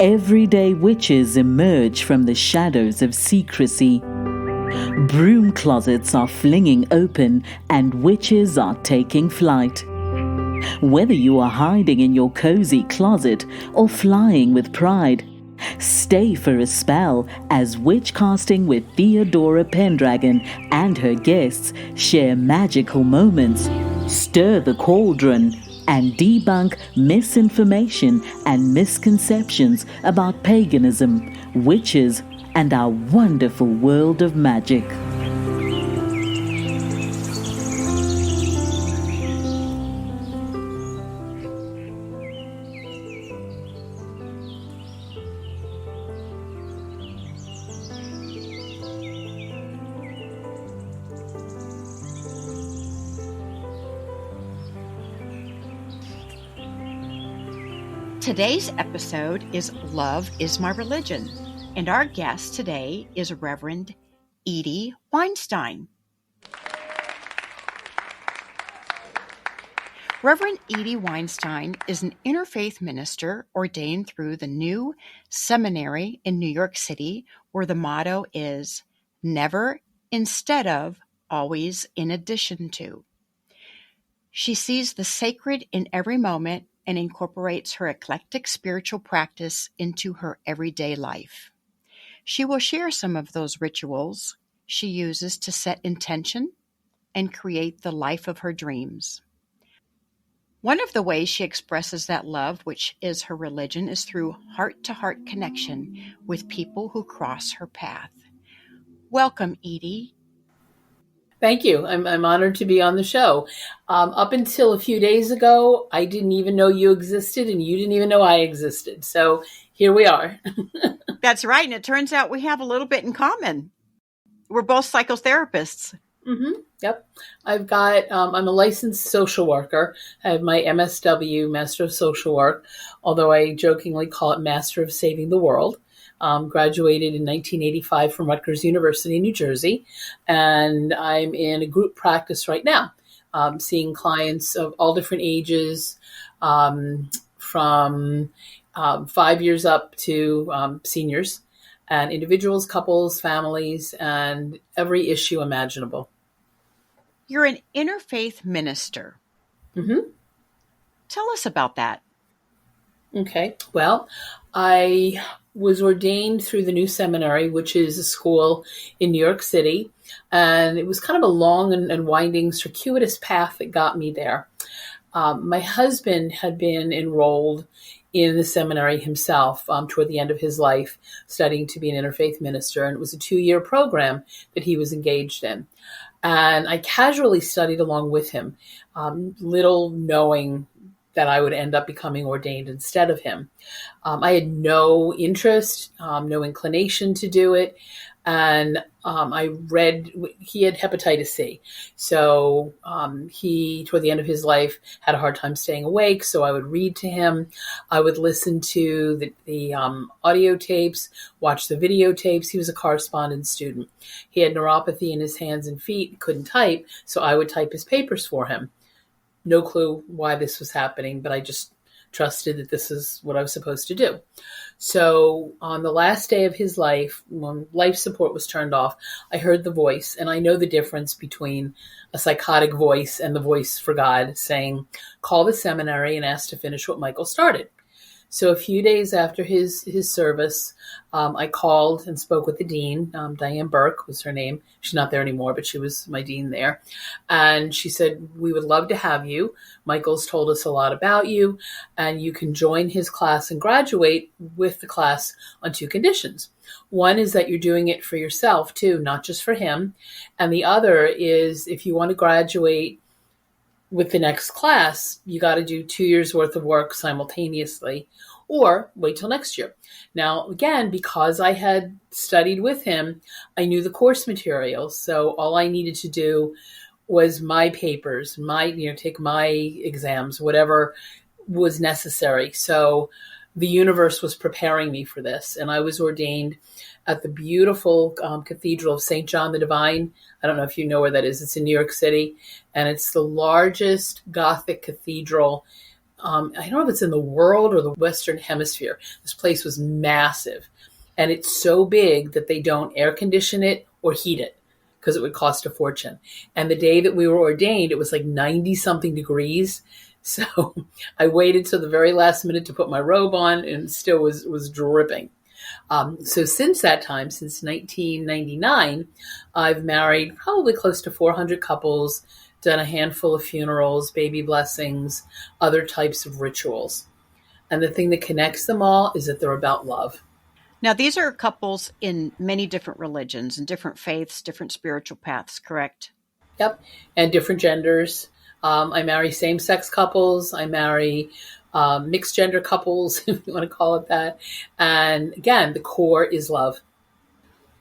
everyday witches emerge from the shadows of secrecy. Broom closets are flinging open and witches are taking flight. Whether you are hiding in your cozy closet or flying with pride, stay for a spell as Witchcasting with Theodora Pendragon and her guests share magical moments, stir the cauldron, and debunk misinformation and misconceptions about paganism, witches, and our wonderful world of magic. Today's episode is Love is My Religion, and our guest today is Reverend Edie Weinstein. Reverend Edie Weinstein is an interfaith minister ordained through the New Seminary in New York City, where the motto is never instead of, always in addition to. She sees the sacred in every moment and incorporates her eclectic spiritual practice into her everyday life. She will share some of those rituals she uses to set intention and create the life of her dreams. One of the ways she expresses that love, which is her religion, is through heart-to-heart connection with people who cross her path. Welcome, Edie. Thank you. I'm honored to be on the show. Up until a few days ago, I didn't even know you existed, and you didn't even know I existed. So here we are. That's right. And it turns out we have a little bit in common. We're both psychotherapists. Mm-hmm. Yep. I've got, I'm a licensed social worker. I have my MSW, Master of Social Work, although I jokingly call it Master of Saving the World. Graduated in 1985 from Rutgers University, New Jersey, and I'm in a group practice right now, seeing clients of all different ages, from 5 years up to seniors, and individuals, couples, families, and every issue imaginable. You're an interfaith minister. Mm-hmm. Tell us about that. Okay. Well, I was ordained through the New Seminary, which is a school in New York City. And it was kind of a long and winding, circuitous path that got me there. My husband had been enrolled in the seminary himself toward the end of his life, studying to be an interfaith minister. And it was a 2-year program that he was engaged in. And I casually studied along with him, little knowing that I would end up becoming ordained instead of him. I had no interest, no inclination to do it. And I read, he had hepatitis C. So he, toward the end of his life, had a hard time staying awake. So I would read to him. I would listen to the audio tapes, watch the videotapes. He was a correspondence student. He had neuropathy in his hands and feet, couldn't type. So I would type his papers for him. No clue why this was happening, but I just trusted that this is what I was supposed to do. So on the last day of his life, when life support was turned off, I heard the voice, and I know the difference between a psychotic voice and the voice for God saying, call the seminary and ask to finish what Michael started. So a few days after his service, I called and spoke with the dean. Diane Burke was her name. She's not there anymore, but she was my dean there. And she said, we would love to have you. Michael's told us a lot about you, and you can join his class and graduate with the class on 2 conditions. One is that you're doing it for yourself too, not just for him. And the other is if you want to graduate with the next class, you got to do 2 years worth of work simultaneously, or wait till next year. Now, again, because I had studied with him, I knew the course materials. So all I needed to do was my papers, take my exams, whatever was necessary. So the universe was preparing me for this. And I was ordained at the beautiful Cathedral of St. John the Divine. I don't know if you know where that is. It's in New York City. And it's the largest Gothic cathedral I don't know if it's in the world or the Western Hemisphere. This place was massive. And it's so big that they don't air condition it or heat it because it would cost a fortune. And the day that we were ordained, it was like 90 something degrees. So I waited till the very last minute to put my robe on and still was dripping. So since that time, since 1999, I've married probably close to 400 couples, done a handful of funerals, baby blessings, other types of rituals. And the thing that connects them all is that they're about love. Now, these are couples in many different religions and different faiths, different spiritual paths, correct? Yep. And different genders. I marry same-sex couples. I marry mixed gender couples, if you want to call it that. And again, the core is love.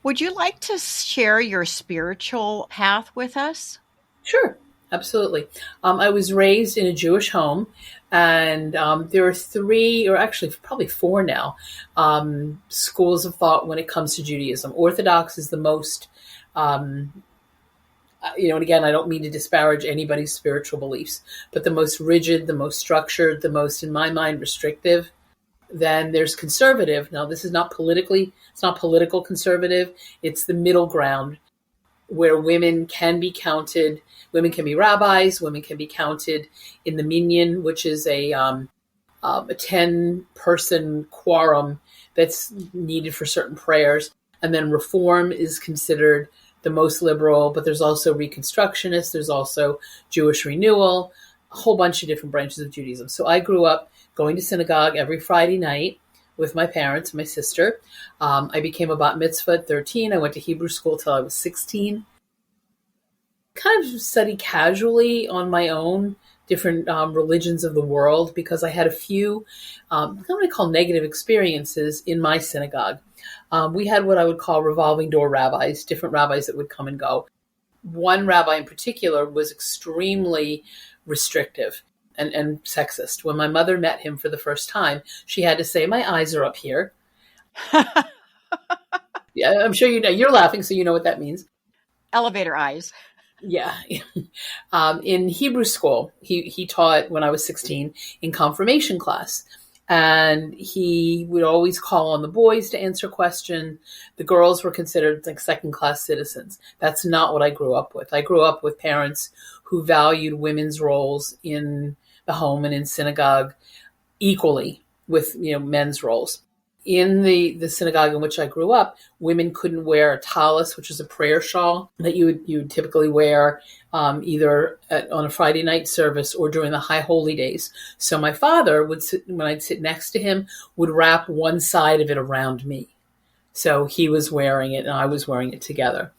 Would you like to share your spiritual path with us? Sure, absolutely. I was raised in a Jewish home, and there are three, or actually probably four now, schools of thought when it comes to Judaism. Orthodox is the most, and again, I don't mean to disparage anybody's spiritual beliefs, but the most rigid, the most structured, the most, in my mind, restrictive. Then there's conservative. Now, this is not it's not political conservative. It's the middle ground where women can be counted. Women can be rabbis. Women can be counted in the minyan, which is a 10-person quorum that's needed for certain prayers. And then Reform is considered the most liberal, but there's also Reconstructionists. There's also Jewish Renewal, a whole bunch of different branches of Judaism. So I grew up going to synagogue every Friday night with my parents, my sister. I became a bat mitzvah at 13. I went to Hebrew school till I was 16. Kind of studied casually on my own different religions of the world because I had a few, I'm going to call negative experiences in my synagogue. We had what I would call revolving door rabbis, different rabbis that would come and go. One rabbi in particular was extremely restrictive and sexist. When my mother met him for the first time, she had to say, "My eyes are up here." Yeah, I'm sure you know. You're laughing, so you know what that means. Elevator eyes. Yeah. In Hebrew school, he taught when I was 16 in confirmation class. And he would always call on the boys to answer questions. The girls were considered like second-class citizens. That's not what I grew up with. I grew up with parents who valued women's roles in the home and in synagogue equally with men's roles. In the synagogue in which I grew up, women couldn't wear a tallis, which is a prayer shawl that you would typically wear either on a Friday night service or during the high holy days. So my father would sit, when I'd sit next to him, would wrap one side of it around me. So he was wearing it and I was wearing it together.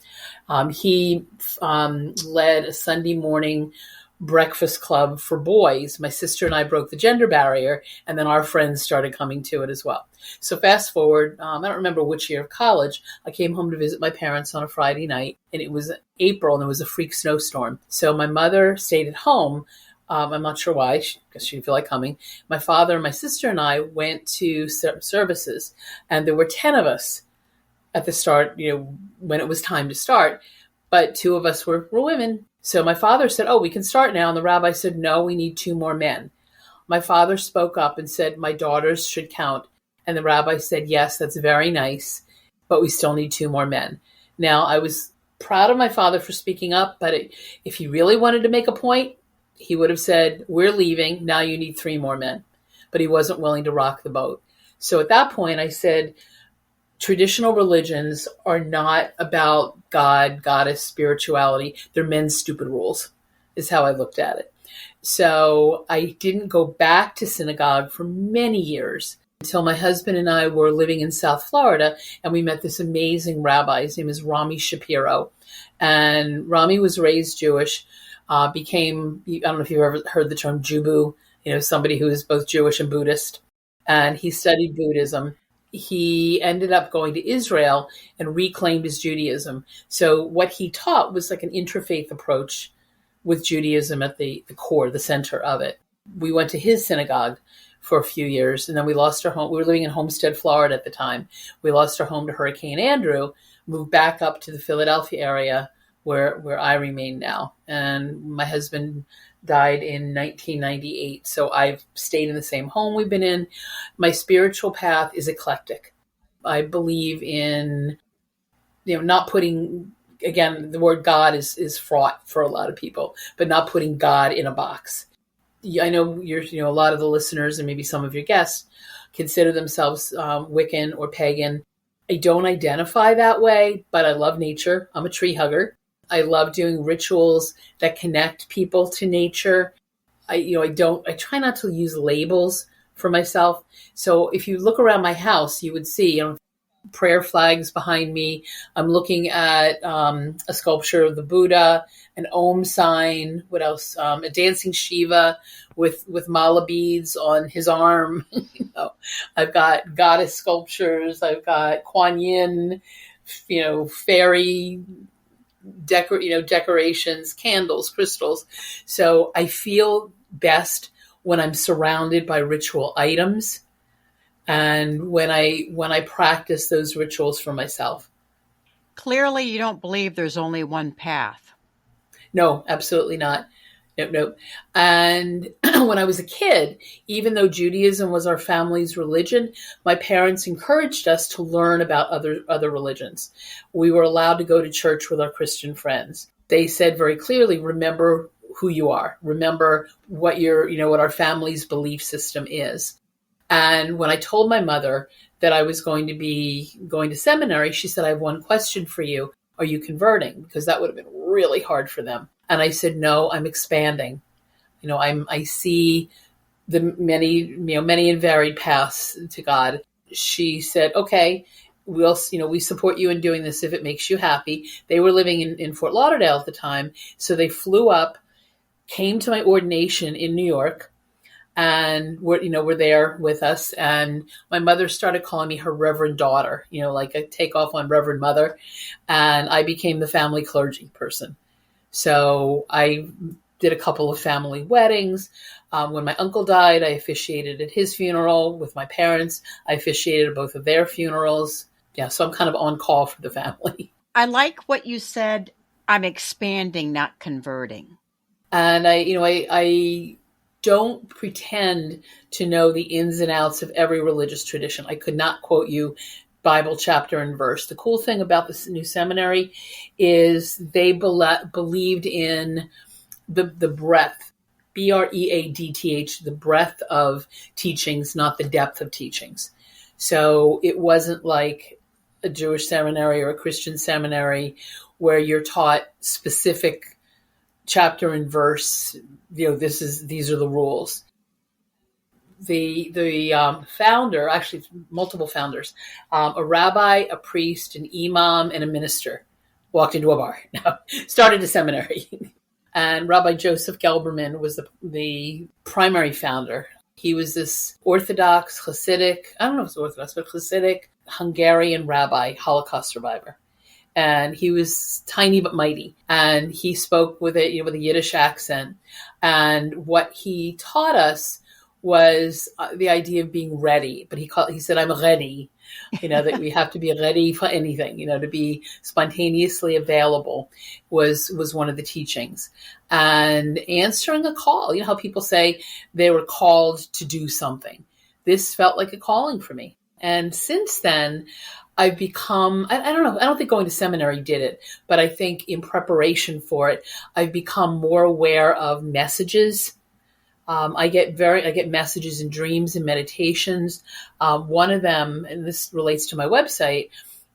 He led a Sunday morning breakfast club for boys. My sister and I broke the gender barrier, and then our friends started coming to it as well. So fast forward, I don't remember which year of college, I came home to visit my parents on a Friday night, and it was April, and there was a freak snowstorm. So my mother stayed at home. I'm not sure why, because she didn't feel like coming. My father, my sister, and I went to services, and there were 10 of us at the start, when it was time to start, but 2 of us were women. So my father said, "Oh, we can start now." And the rabbi said, "No, we need 2 more men." My father spoke up and said, "My daughters should count." And the rabbi said, "Yes, that's very nice, but we still need 2 more men." Now, I was proud of my father for speaking up, but if he really wanted to make a point, he would have said, "We're leaving. Now you need 3 more men." But he wasn't willing to rock the boat. So at that point, I said, traditional religions are not about God, goddess, spirituality. They're men's stupid rules, is how I looked at it. So I didn't go back to synagogue for many years until my husband and I were living in South Florida, and we met this amazing rabbi. His name is Rami Shapiro. And Rami was raised Jewish, became, I don't know if you've ever heard the term Jubu, somebody who is both Jewish and Buddhist. And he studied Buddhism. He ended up going to Israel and reclaimed his Judaism. So what he taught was like an interfaith approach with Judaism at the core, the center of it. We went to his synagogue for a few years, and then we lost our home. We were living in Homestead, Florida at the time. We lost our home to Hurricane Andrew, moved back up to the Philadelphia area where I remain now. And my husband died in 1998. So I've stayed in the same home we've been in. My spiritual path is eclectic. I believe in, not putting, again, the word God is fraught for a lot of people, but not putting God in a box. I know a lot of the listeners and maybe some of your guests consider themselves Wiccan or pagan. I don't identify that way, but I love nature. I'm a tree hugger. I love doing rituals that connect people to nature. I try not to use labels for myself. So if you look around my house, you would see, prayer flags behind me. I'm looking at a sculpture of the Buddha, an Om sign. What else? A dancing Shiva with mala beads on his arm. I've got goddess sculptures. I've got Kuan Yin, fairy decorations, candles, crystals. So I feel best when I'm surrounded by ritual items and when I practice those rituals for myself. Clearly, you don't believe there's only one path. No, absolutely not. Nope. And when I was a kid, even though Judaism was our family's religion, my parents encouraged us to learn about other religions. We were allowed to go to church with our Christian friends. They said very clearly, remember who you are. Remember what what our family's belief system is. And when I told my mother that I was going to be going to seminary, she said, I have one question for you. Are you converting? Because that would have been really hard for them. And I said, no, I'm expanding. I see the many and varied paths to God. She said, okay, we support you in doing this if it makes you happy. They were living in Fort Lauderdale at the time. So they flew up, came to my ordination in New York, and were there with us. And my mother started calling me her Reverend daughter, like a takeoff on Reverend Mother. And I became the family clergy person. So I did a couple of family weddings. When my uncle died, I officiated at his funeral. With my parents, I officiated at both of their funerals. Yeah, so I'm kind of on call for the family. I like what you said. I'm expanding, not converting. And I don't pretend to know the ins and outs of every religious tradition. I could not quote you Bible chapter and verse. The cool thing about this new seminary is they believed in the breadth, BREADTH, the breadth of teachings, not the depth of teachings. So it wasn't like a Jewish seminary or a Christian seminary where you're taught specific chapter and verse. These are the rules. The founder, actually multiple founders, a rabbi, a priest, an imam, and a minister walked into a bar. Started a seminary. And Rabbi Joseph Gelberman was the primary founder. He was this Orthodox, Hasidic, I don't know if it's Orthodox, but Hasidic Hungarian rabbi, Holocaust survivor. And he was tiny but mighty. And he spoke with a Yiddish accent. And what he taught us was the idea of being ready. But he said, I'm ready, that we have to be ready for anything, to be spontaneously available was one of the teachings. And answering a call, how people say they were called to do something. This felt like a calling for me. And since then, I've become, I don't know, I don't think going to seminary did it, but I think in preparation for it, I've become more aware of messages. I get messages in dreams and meditations. One of them, and this relates to my website,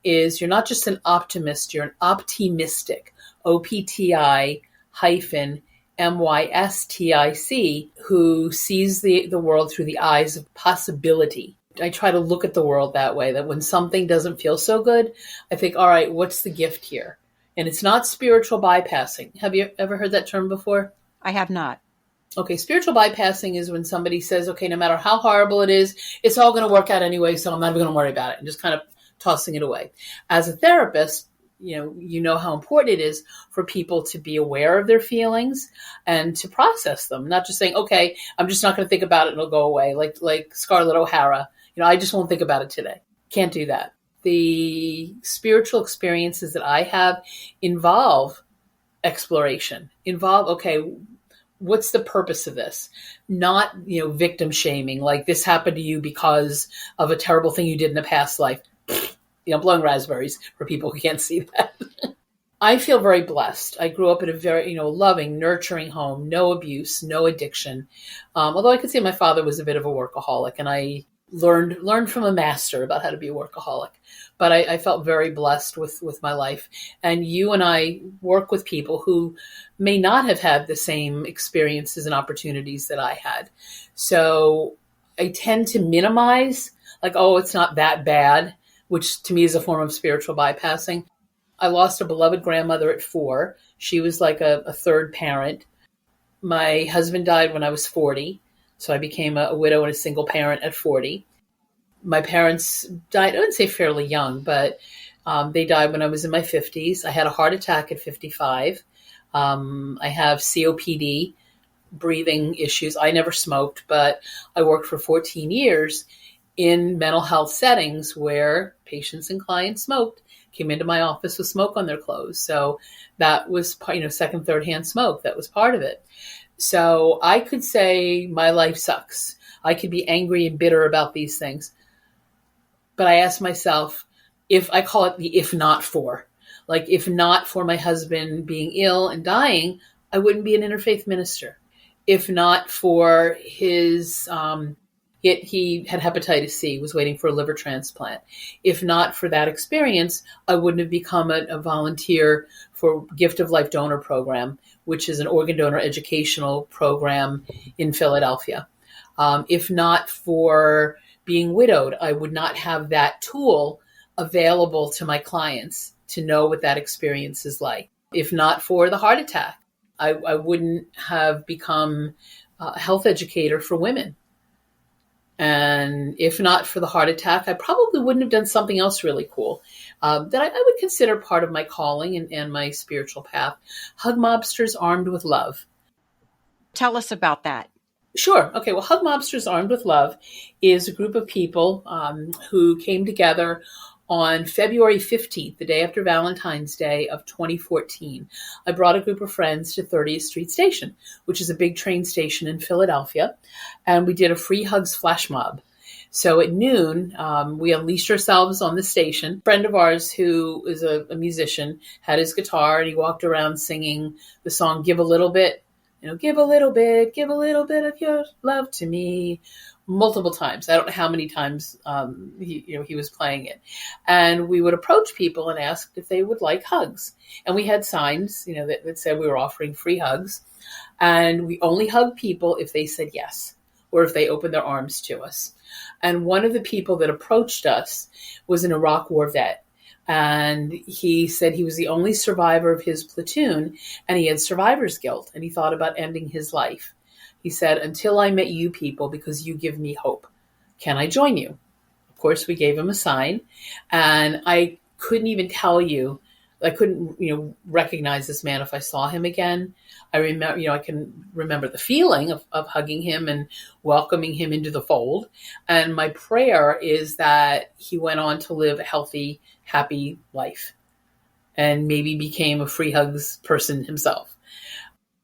is you're not just an optimist, you're an optimistic, OPTI hyphen MYSTIC, who sees the world through the eyes of possibility. I try to look at the world that way, that when something doesn't feel so good, I think, all right, what's the gift here? And it's not spiritual bypassing. Have you ever heard that term before? I have not. Okay, spiritual bypassing is when somebody says, okay, no matter how horrible it is, it's all going to work out anyway, so I'm not even going to worry about it, and just kind of tossing it away. As a therapist, you know how important it is for people to be aware of their feelings and to process them, not just saying, okay, I'm just not going to think about it and it'll go away, like Scarlett O'Hara. I just won't think about it today. Can't do that. The spiritual experiences that I have involve exploration, okay, what's the purpose of this? Not, victim shaming, like this happened to you because of a terrible thing you did in a past life. Blowing raspberries for people who can't see that. I feel very blessed. I grew up in a very, loving, nurturing home, no abuse, no addiction. Although I could say my father was a bit of a workaholic, and I learned from a master about how to be a workaholic. But I felt very blessed with my life. And you and I work with people who may not have had the same experiences and opportunities that I had. So I tend to minimize, like, oh, it's not that bad, which to me is a form of spiritual bypassing. I lost a beloved grandmother at 4. She was like a third parent. My husband died when I was 40. So I became a widow and a single parent at 40. My parents died, I wouldn't say fairly young, but they died when I was in my 50s. I had a heart attack at 55. I have COPD, breathing issues. I never smoked, but I worked for 14 years in mental health settings where patients and clients smoked, came into my office with smoke on their clothes. So that was, second, third hand smoke. That was part of it. So I could say my life sucks. I could be angry and bitter about these things. But I ask myself, if I call it the if not for, like if not for my husband being ill and dying, I wouldn't be an interfaith minister. If not for his, he had hepatitis C, was waiting for a liver transplant. If not for that experience, I wouldn't have become a volunteer for Gift of Life Donor Program, which is an organ donor educational program in Philadelphia. If not for being widowed, I would not have that tool available to my clients to know what that experience is like. If not for the heart attack, I wouldn't have become a health educator for women. And if not for the heart attack, I probably wouldn't have done something else really cool that I would consider part of my calling and my spiritual path. Hug Mobsters Armed with Love. Tell us about that. Sure. Okay. Well, Hug Mobsters Armed with Love is a group of people who came together on February 15th, the day after Valentine's Day of 2014. I brought a group of friends to 30th Street Station, which is a big train station in Philadelphia, and we did a free hugs flash mob. So at noon, we unleashed ourselves on the station. A friend of ours who is a musician had his guitar, and he walked around singing the song Give a Little Bit. Give a little bit of your love to me, multiple times. I don't know how many times he was playing it. And we would approach people and ask if they would like hugs. And we had signs, that said we were offering free hugs. And we only hug people if they said yes, or if they opened their arms to us. And one of the people that approached us was an Iraq War vet. And he said he was the only survivor of his platoon, and he had survivor's guilt, and he thought about ending his life. He said, until I met you people, because you give me hope, can I join you? Of course, we gave him a sign, and I couldn't even tell you, I couldn't, recognize this man if I saw him again. I remember, I can remember the feeling of hugging him and welcoming him into the fold. And my prayer is that he went on to live a healthy, happy life and maybe became a free hugs person himself.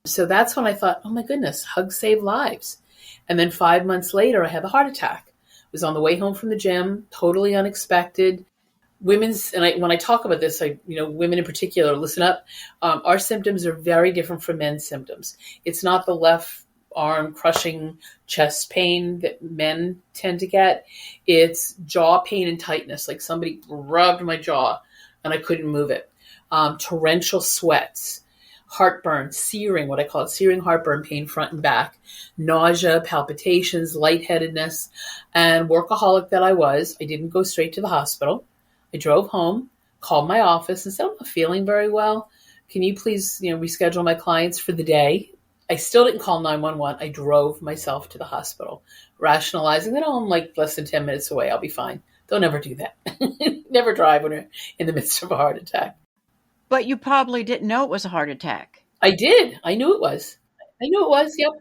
So that's when I thought, oh my goodness, hugs save lives. And then 5 months later, I had a heart attack. I was on the way home from the gym, totally unexpected. When I talk about this, women in particular, listen up. Our symptoms are very different from men's symptoms. It's not the left arm crushing chest pain that men tend to get. It's jaw pain and tightness, like somebody rubbed my jaw and I couldn't move it. Torrential sweats, heartburn, searing, what I call it, searing heartburn pain front and back, nausea, palpitations, lightheadedness, and workaholic that I was, I didn't go straight to the hospital. I drove home, called my office and said, I'm not feeling very well. Can you please, reschedule my clients for the day? I still didn't call 911. I drove myself to the hospital, rationalizing that, I'm like less than 10 minutes away. I'll be fine. Don't ever do that. Never drive when you're in the midst of a heart attack. But you probably didn't know it was a heart attack. I did. I knew it was. Yep.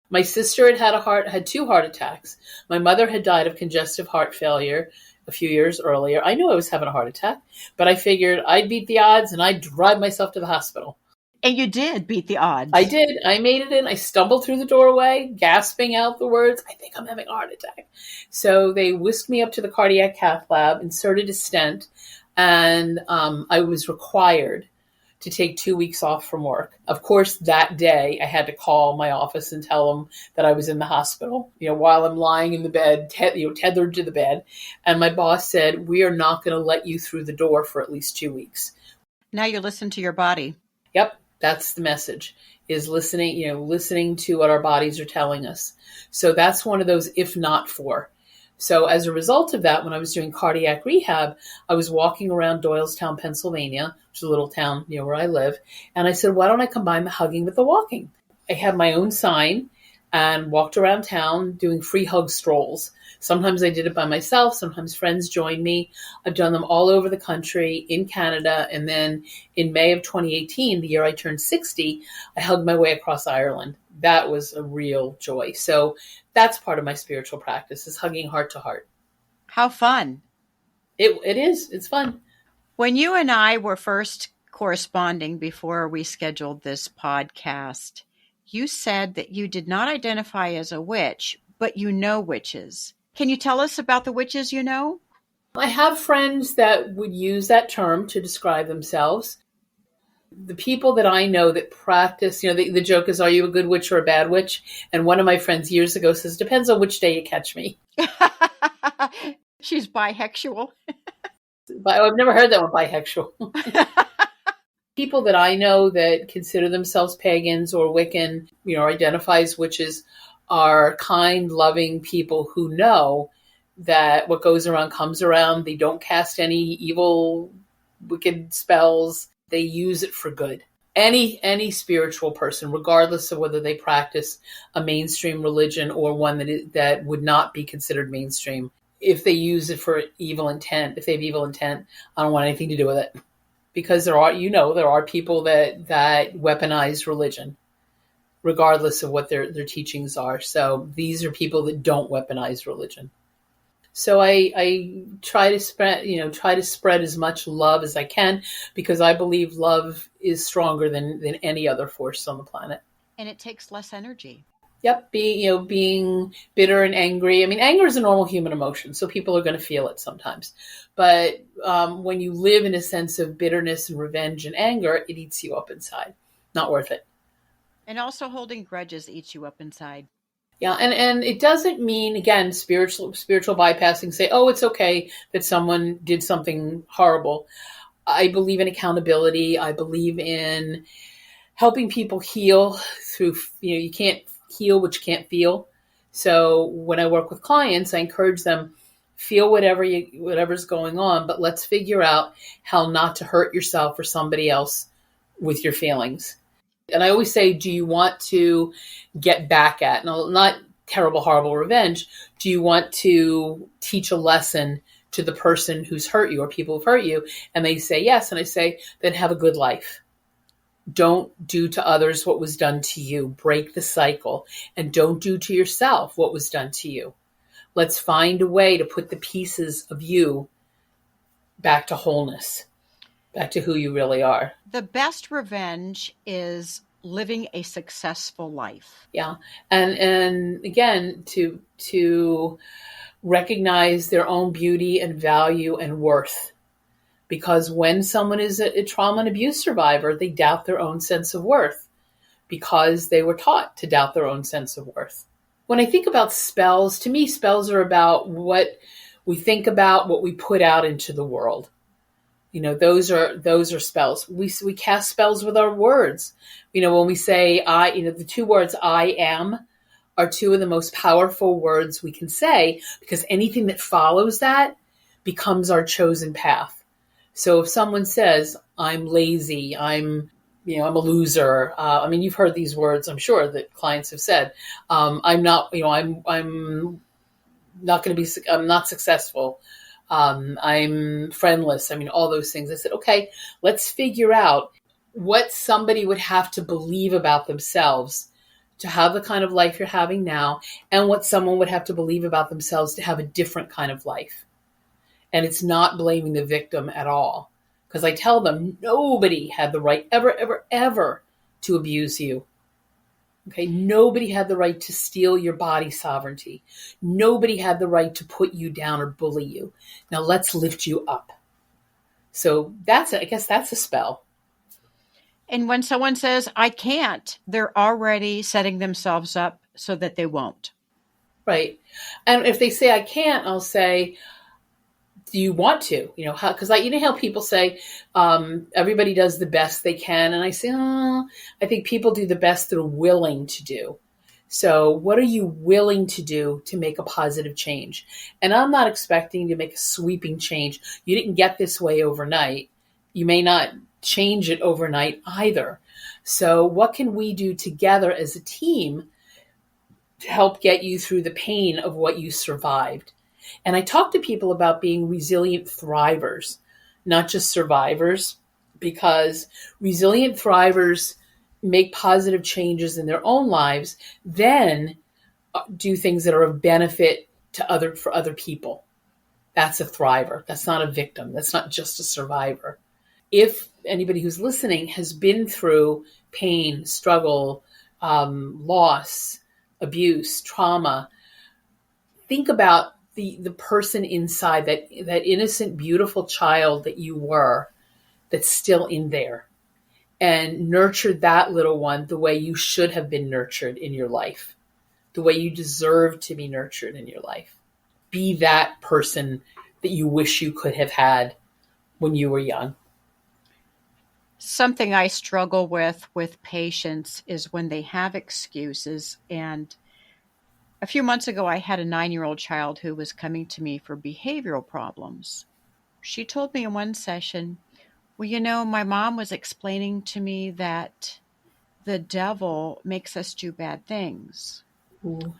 My sister had 2 heart attacks. My mother had died of congestive heart failure a few years earlier. I knew I was having a heart attack, but I figured I'd beat the odds and I'd drive myself to the hospital. And you did beat the odds. I did. I made it in. I stumbled through the doorway, gasping out the words, "I think I'm having a heart attack." So they whisked me up to the cardiac cath lab, inserted a stent, and I was required to take 2 weeks off from work. Of course, that day I had to call my office and tell them that I was in the hospital, while I'm lying in the bed, tethered to the bed. And my boss said, "We are not going to let you through the door for at least 2 weeks." Now you listen to your body. Yep. That's the message, is listening to what our bodies are telling us. So that's one of those if not for. So as a result of that, when I was doing cardiac rehab, I was walking around Doylestown, Pennsylvania, which is a little town where I live. And I said, why don't I combine the hugging with the walking? I had my own sign and walked around town doing free hug strolls. Sometimes I did it by myself. Sometimes friends joined me. I've done them all over the country, in Canada. And then in May of 2018, the year I turned 60, I hugged my way across Ireland. That was a real joy. So that's part of my spiritual practice, is hugging heart to heart. How fun. It is. It's fun. When you and I were first corresponding before we scheduled this podcast, you said that you did not identify as a witch, but you know witches. Can you tell us about the witches you know? I have friends that would use that term to describe themselves. The people that I know that practice, the joke is, are you a good witch or a bad witch? And one of my friends years ago says, depends on which day you catch me. She's bisexual. I've never heard that one, bisexual. People that I know that consider themselves pagans or Wiccan, identify as witches, are kind, loving people who know that what goes around comes around. They don't cast any evil, wicked spells. They use it for good. Any spiritual person, regardless of whether they practice a mainstream religion or one that would not be considered mainstream, if they use it for evil intent, if they have evil intent, I don't want anything to do with it. Because there are people that weaponize religion, regardless of what their teachings are. So these are people that don't weaponize religion. So I try to spread as much love as I can, because I believe love is stronger than any other force on the planet. And it takes less energy. Yep, being bitter and angry. I mean, anger is a normal human emotion, so people are going to feel it sometimes. But when you live in a sense of bitterness and revenge and anger, it eats you up inside. Not worth it. And also holding grudges eats you up inside. Yeah, and it doesn't mean, again, spiritual bypassing, say, oh, it's okay that someone did something horrible. I believe in accountability. I believe in helping people heal through, you can't heal what you can't feel. So when I work with clients, I encourage them, feel whatever's going on, but let's figure out how not to hurt yourself or somebody else with your feelings. And I always say, do you want to get back at, not terrible, horrible revenge, do you want to teach a lesson to the person who's hurt you or people who've hurt you? And they say yes. And I say, then have a good life. Don't do to others what was done to you. Break the cycle. And don't do to yourself what was done to you. Let's find a way to put the pieces of you back to wholeness, back to who you really are. The best revenge is living a successful life. Yeah. And again, to recognize their own beauty and value and worth. Because when someone is a trauma and abuse survivor, they doubt their own sense of worth because they were taught to doubt their own sense of worth. When I think about spells, to me, spells are about what we think about, what we put out into the world. Those are spells. We cast spells with our words. When we say the two words I am are two of the most powerful words we can say, because anything that follows that becomes our chosen path. So if someone says, I'm lazy, I'm a loser. You've heard these words, I'm sure, that clients have said. I'm not successful. I'm friendless. All those things. I said, okay, let's figure out what somebody would have to believe about themselves to have the kind of life you're having now, and what someone would have to believe about themselves to have a different kind of life. And it's not blaming the victim at all. Because I tell them, nobody had the right ever, ever, ever to abuse you. Okay, nobody had the right to steal your body sovereignty. Nobody had the right to put you down or bully you. Now let's lift you up. So I guess that's a spell. And when someone says, I can't, they're already setting themselves up so that they won't. Right. And if they say I can't, I'll say, do you want to? Because you know how people say everybody does the best they can. And I say, I think people do the best they're willing to do. So what are you willing to do to make a positive change? And I'm not expecting to make a sweeping change. You didn't get this way overnight. You may not change it overnight either. So what can we do together as a team to help get you through the pain of what you survived? And I talk to people about being resilient thrivers, not just survivors, because resilient thrivers make positive changes in their own lives, then do things that are of benefit for other people. That's a thriver. That's not a victim. That's not just a survivor. If anybody who's listening has been through pain, struggle, loss, abuse, trauma, think about the person inside, that innocent, beautiful child that you were, that's still in there, and nurture that little one the way you should have been nurtured in your life, the way you deserve to be nurtured in your life. Be that person that you wish you could have had when you were young. Something I struggle with patients is when they have excuses. And a few months ago, I had a 9-year-old child who was coming to me for behavioral problems. She told me in one session, well, my mom was explaining to me that the devil makes us do bad things. Ooh.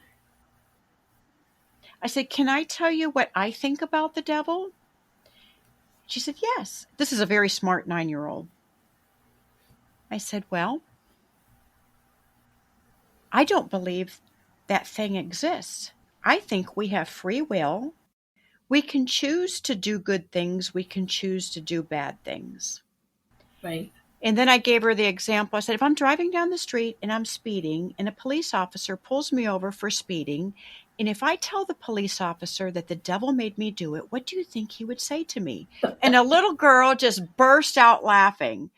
I said, can I tell you what I think about the devil? She said, yes. This is a very smart 9-year-old. I said, well, I don't believe that thing exists. I think we have free will. We can choose to do good things. We can choose to do bad things. Right. And then I gave her the example. I said, if I'm driving down the street and I'm speeding and a police officer pulls me over for speeding, and if I tell the police officer that the devil made me do it, what do you think he would say to me? And a little girl just burst out laughing.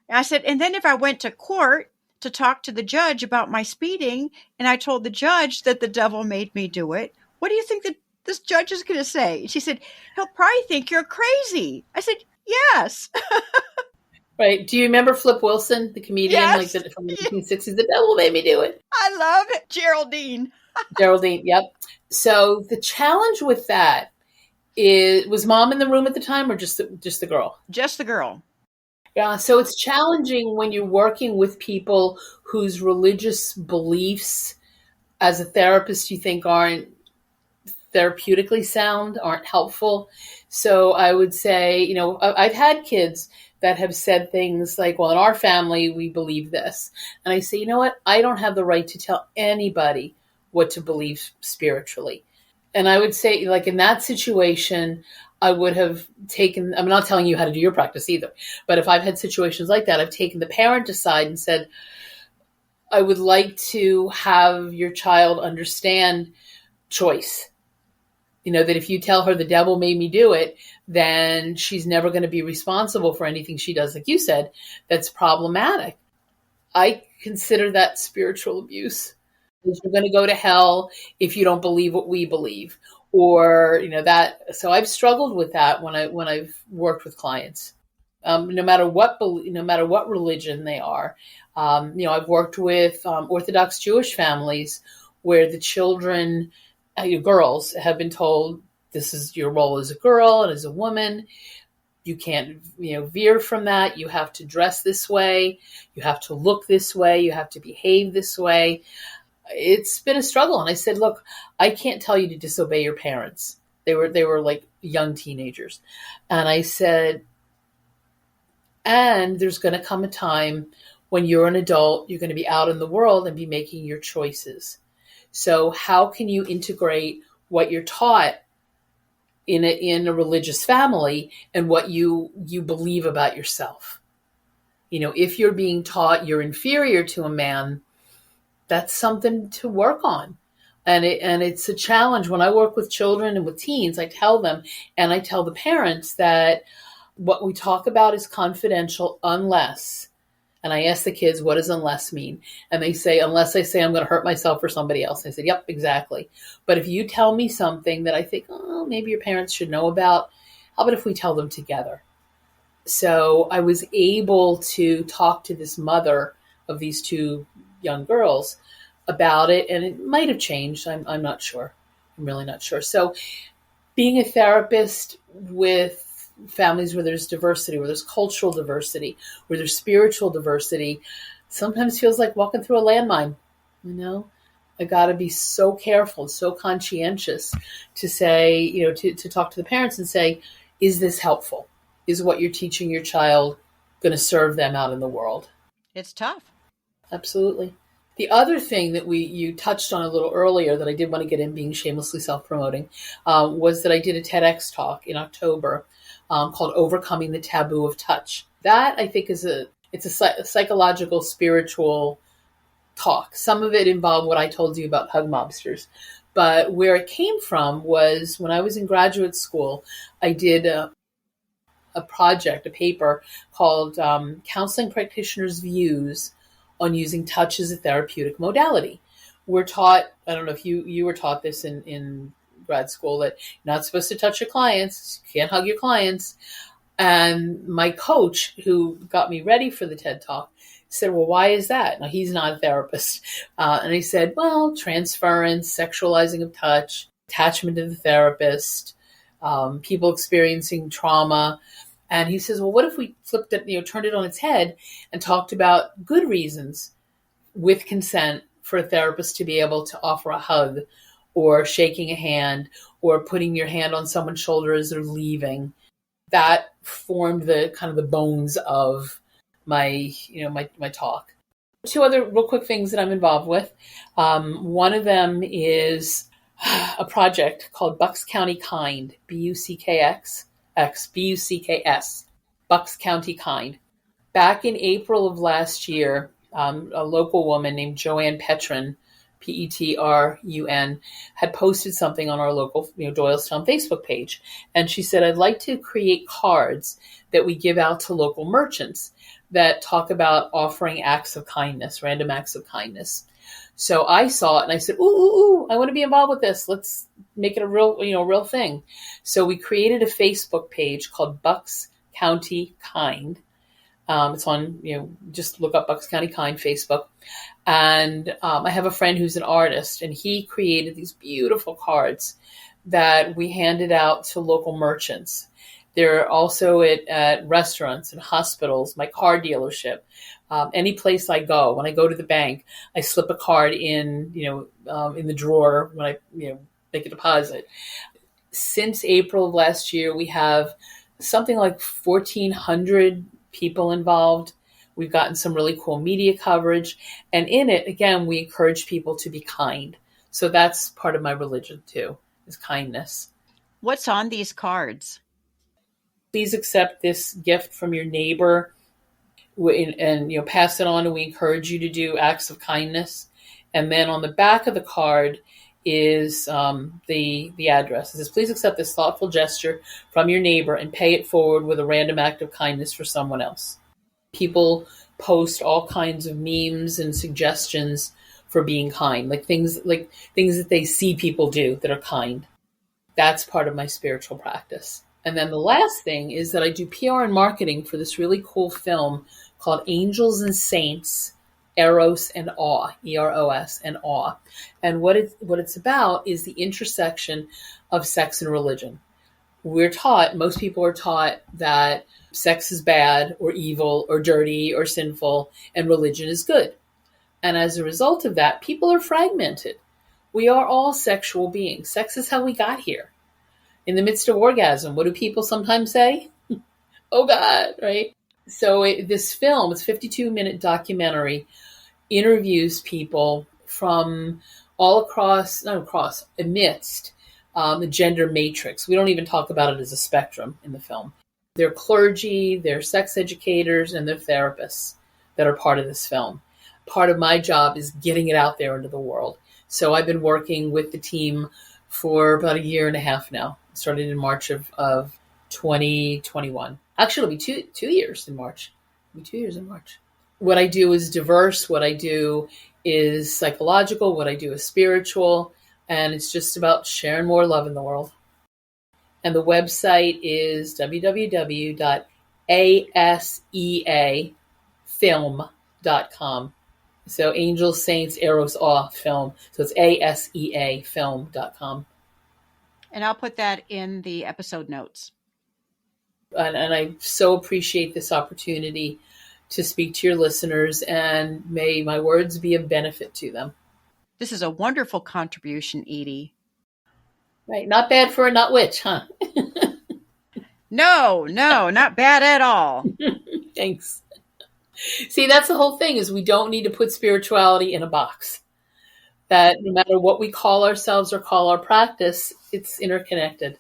And I said, and then if I went to court to talk to the judge about my speeding, and I told the judge that the devil made me do it, what do you think that this judge is going to say? She said, he'll probably think you're crazy. I said, yes. Right. Do you remember Flip Wilson, the comedian, Yes. from the 1960s? The devil made me do it. I love it. Geraldine. Geraldine, yep. So the challenge with that was mom in the room at the time, or just the girl? Just the girl. Yeah, so it's challenging when you're working with people whose religious beliefs, as a therapist, you think aren't therapeutically sound, aren't helpful. So I would say, I've had kids that have said things like, well, in our family, we believe this. And I say, you know what? I don't have the right to tell anybody what to believe spiritually. And I would say, like, in that situation, I would have taken, I'm not telling you how to do your practice either, but if I've had situations like that, I've taken the parent aside and said, I would like to have your child understand choice. That if you tell her the devil made me do it, then she's never going to be responsible for anything she does, like you said, that's problematic. I consider that spiritual abuse. You're going to go to hell if you don't believe what we believe, or that. So I've struggled with that when I've worked with clients, no matter what religion they are. I've worked with Orthodox Jewish families where the children, girls, have been told, this is your role as a girl and as a woman. You can't, veer from that. You have to dress this way. You have to look this way. You have to behave this way. It's been a struggle. And I said, look, I can't tell you to disobey your parents. They were like young teenagers. And I said, and there's going to come a time when you're an adult, you're going to be out in the world and be making your choices. So how can you integrate what you're taught in a religious family and what you believe about yourself? If you're being taught you're inferior to a man, that's something to work on. And it's a challenge. When I work with children and with teens, I tell them, and I tell the parents, that what we talk about is confidential unless, and I ask the kids, what does unless mean? And they say, unless I say I'm going to hurt myself or somebody else. I said, yep, exactly. But if you tell me something that I think, oh, maybe your parents should know about, how about if we tell them together? So I was able to talk to this mother of these two young girls about it, and it might have changed. I'm not sure. I'm really not sure. So being a therapist with families where there's diversity, where there's cultural diversity, where there's spiritual diversity, sometimes feels like walking through a landmine. I got to be so careful, so conscientious to say, to talk to the parents and say, is this helpful? Is what you're teaching your child going to serve them out in the world? It's tough. Absolutely. The other thing that you touched on a little earlier that I did want to get in, being shamelessly self-promoting, was that I did a TEDx talk in October called Overcoming the Taboo of Touch. That, I think, is a psychological, spiritual talk. Some of it involved what I told you about hug mobsters. But where it came from was when I was in graduate school, I did a project, a paper called Counseling Practitioners' Views on Using Touch as a Therapeutic Modality. We're taught, I don't know if you were taught this in grad school, that you're not supposed to touch your clients, you can't hug your clients. And my coach, who got me ready for the TED Talk, said, well, why is that? Now, he's not a therapist. And he said, well, transference, sexualizing of touch, attachment to the therapist, people experiencing trauma. And he says, well, what if we flipped it, turned it on its head and talked about good reasons with consent for a therapist to be able to offer a hug or shaking a hand or putting your hand on someone's shoulder as they're leaving. That formed the kind of the bones of my talk. Two other real quick things that I'm involved with. One of them is a project called Bucks County Kind, Bucks, Bucks, Bucks County Kind. Back in April of last year, a local woman named Joanne Petrun, Petrun, had posted something on our local Doylestown Facebook page. And she said, I'd like to create cards that we give out to local merchants that talk about offering acts of kindness, random acts of kindness. So I saw it and I said, ooh, I want to be involved with this. Let's make it a real thing. So we created a Facebook page called Bucks County Kind. It's on, just look up Bucks County Kind Facebook. And I have a friend who's an artist, and he created these beautiful cards that we handed out to local merchants. They're also at restaurants and hospitals, my car dealership, any place I go. When I go to the bank, I slip a card in the drawer when I, make a deposit. Since April of last year, we have something like 1,400 people involved. We've gotten some really cool media coverage. And in it, again, we encourage people to be kind. So that's part of my religion too, is kindness. What's on these cards? Please accept this gift from your neighbor and pass it on. And we encourage you to do acts of kindness. And then on the back of the card is the address. It says, please accept this thoughtful gesture from your neighbor and pay it forward with a random act of kindness for someone else. People post all kinds of memes and suggestions for being kind, like things that they see people do that are kind. That's part of my spiritual practice. And then the last thing is that I do PR and marketing for this really cool film called Angels and Saints, Eros and Awe, Eros and Awe. And what it's about is the intersection of sex and religion. Most people are taught that sex is bad or evil or dirty or sinful and religion is good. And as a result of that, people are fragmented. We are all sexual beings. Sex is how we got here. In the midst of orgasm, what do people sometimes say? Oh God, right? So this film, it's a 52-minute documentary, interviews people from amidst the gender matrix. We don't even talk about it as a spectrum in the film. They're clergy, they're sex educators, and they're therapists that are part of this film. Part of my job is getting it out there into the world. So I've been working with the team for about 1.5 years now. Started in March of 2021. Actually, it'll be 2 years in March. It'll be 2 years in March. What I do is diverse. What I do is psychological. What I do is spiritual. And it's just about sharing more love in the world. And the website is www.aseafilm.com. So Angels, Saints, Arrows Off Film. So it's aseafilm.com. And I'll put that in the episode notes. And I so appreciate this opportunity to speak to your listeners, and may my words be of benefit to them. This is a wonderful contribution, Edie. Right. Not bad for a not witch, huh? No, not bad at all. Thanks. See, that's the whole thing, is we don't need to put spirituality in a box. That no matter what we call ourselves or call our practice, it's interconnected.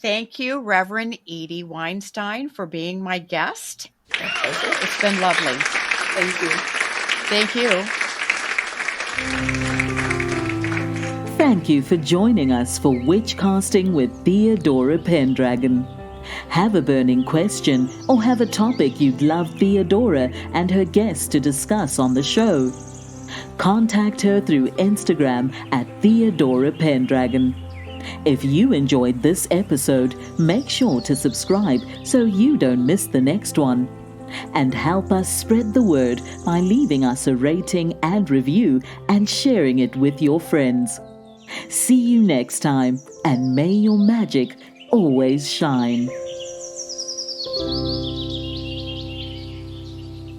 Thank you, Reverend Edie Weinstein, for being my guest. My pleasure. It's been lovely. Thank you. Thank you. Thank you for joining us for Witchcasting with Theodora Pendragon. Have a burning question or have a topic you'd love Theodora and her guests to discuss on the show? Contact her through Instagram at Theodora Pendragon. If you enjoyed this episode, make sure to subscribe so you don't miss the next one. And help us spread the word by leaving us a rating and review and sharing it with your friends. See you next time, and may your magic always shine.